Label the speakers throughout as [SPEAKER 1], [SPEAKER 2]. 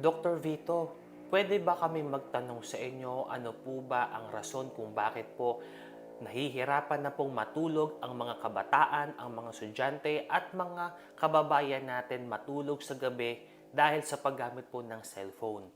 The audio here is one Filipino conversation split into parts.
[SPEAKER 1] Dr. Vito, pwede ba kami magtanong sa inyo ano po ba ang rason kung bakit po nahihirapan na pong matulog ang mga kabataan, ang mga estudyante at mga kababayan natin matulog sa gabi dahil sa paggamit po ng cellphone?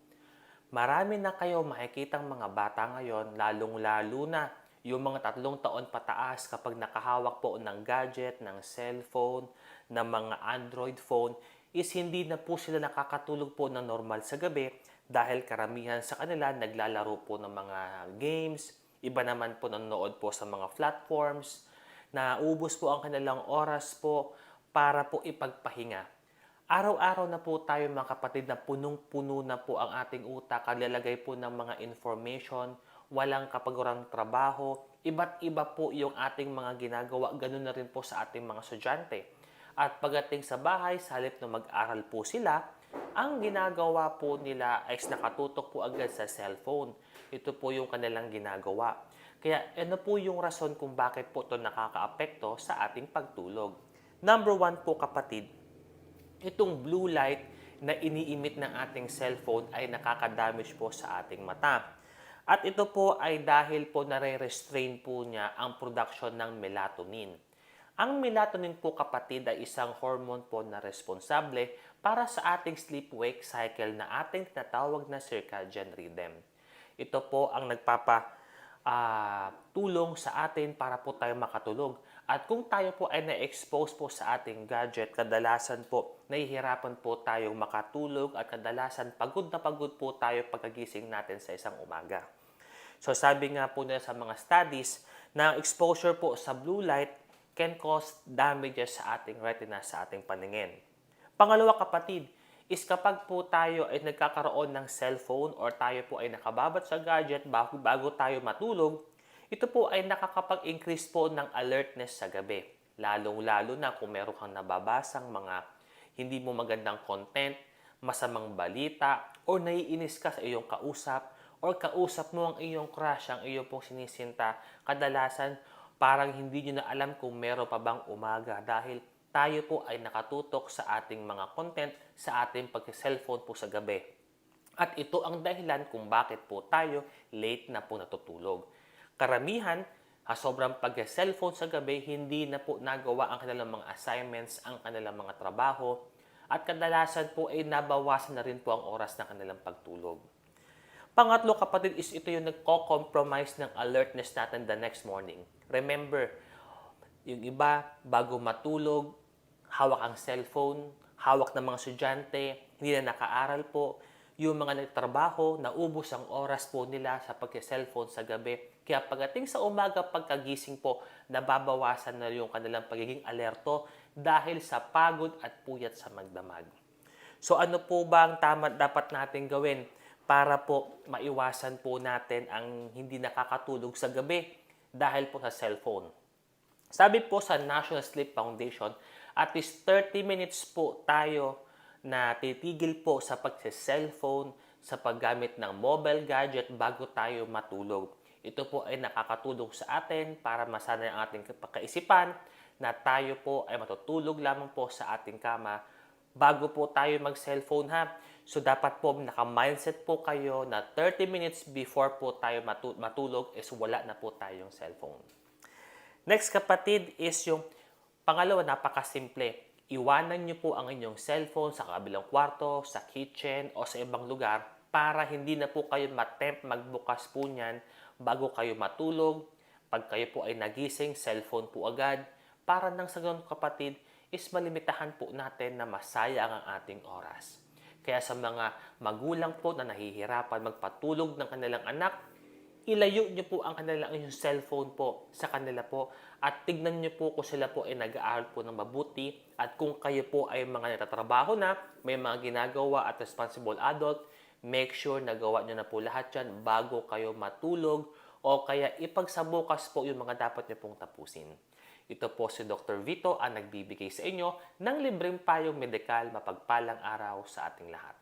[SPEAKER 1] Marami na kayo makikitang mga bata ngayon, lalong-lalo na yung mga 3 taon pataas kapag nakahawak po ng gadget, ng cellphone, ng mga Android phone, is hindi na po sila nakakatulog po ng normal sa gabi dahil karamihan sa kanila naglalaro po ng mga games, iba naman po nanonood po sa mga platforms, naubos po ang kanilang oras po para po ipagpahinga. Araw-araw na po tayo mga kapatid na punong-puno na po ang ating utak, kalalagay po ng mga information, walang kapagurang trabaho, iba't iba po yung ating mga ginagawa, ganun na rin po sa ating mga estudyante. At pagdating sa bahay, sa halip na mag-aral po sila, ang ginagawa po nila ay nakatutok po agad sa cellphone. Ito po yung kanilang ginagawa. Kaya ano po yung rason kung bakit po ito nakakaapekto sa ating pagtulog? Number one po kapatid, itong blue light na iniimit ng ating cellphone ay nakaka-damage po sa ating mata. At ito po ay dahil po nare-restrain po niya ang production ng melatonin. Ang melatonin po kapatid ay isang hormone po na responsable para sa ating sleep-wake cycle na ating tinatawag na circadian rhythm. Ito po ang tulong sa atin para po tayo makatulog. At kung tayo po ay na-expose po sa ating gadget, kadalasan po nahihirapan po tayong makatulog at kadalasan pagod na pagod po tayo pagkagising natin sa isang umaga. So sabi nga po nila sa mga studies na exposure po sa blue light can cause damages sa ating retina, sa ating paningin. Pangalawa kapatid, is kapag po tayo ay nagkakaroon ng cellphone or tayo po ay nakababat sa gadget bago tayo matulog, ito po ay nakakapag-increase po ng alertness sa gabi. Lalong-lalo na kung meron kang nababasang mga hindi mo magandang content, masamang balita, o naiinis ka sa iyong kausap, or kausap mo ang iyong crush, ang iyong pong sinisinta, kadalasan parang hindi nyo na alam kung meron pa bang umaga dahil tayo po ay nakatutok sa ating mga content, sa ating pag-cellphone po sa gabi. At ito ang dahilan kung bakit po tayo late na po natutulog. Karamihan, sobrang pag-cellphone sa gabi, hindi na po nagawa ang kanilang mga assignments, ang kanilang mga trabaho, at kadalasan po ay nabawasan na rin po ang oras ng kanilang pagtulog. Pangatlo kapatid is ito yung nagko-compromise ng alertness natin the next morning. Remember, yung iba, bago matulog, hawak ang cellphone, hawak ng mga estudyante, hindi na nakaaral po. Yung mga nagtrabaho, naubos ang oras po nila sa pag-cellphone sa gabi. Kaya pagdating sa umaga, pagkagising po, nababawasan na yung kanilang pagiging alerto dahil sa pagod at puyat sa magdamag. So ano po ba ang dapat natin gawin para po maiwasan po natin ang hindi nakakatulog sa gabi dahil po sa cellphone? Sabi po sa National Sleep Foundation, at least 30 minutes po tayo na titigil po sa pag-cellphone, sa paggamit ng mobile gadget bago tayo matulog. Ito po ay nakakatulong sa atin para masanay ang ating kaisipan na tayo po ay matutulog lamang po sa ating kama bago po tayo mag-cellphone ha. So dapat po naka-mindset po kayo na 30 minutes before po tayo matulog is wala na po tayong cellphone. Next kapatid is yung pangalawa, napakasimple. Iwanan nyo po ang inyong cellphone sa kabilang kwarto, sa kitchen, o sa ibang lugar para hindi na po kayo matempt magbukas po niyan bago kayo matulog. Pag kayo po ay nagising, cellphone po agad. Para nang sa ganun kapatid, is malimitahan po natin na masayang ang ating oras. Kaya sa mga magulang po na nahihirapan magpatulog ng kanilang anak, ilayo nyo po ang kanilang yung cellphone po sa kanila po at tignan nyo po kung sila po ay nag-aaral po ng mabuti at kung kayo po ay mga natatrabaho na, may mga ginagawa at responsible adult, make sure na gawa nyo na po lahat yan bago kayo matulog o kaya ipagsabukas po yung mga dapat nyo pong tapusin. Ito po si Dr. Vito ang nagbibigay sa inyo ng libreng payong medikal. Mapagpalang araw sa ating lahat.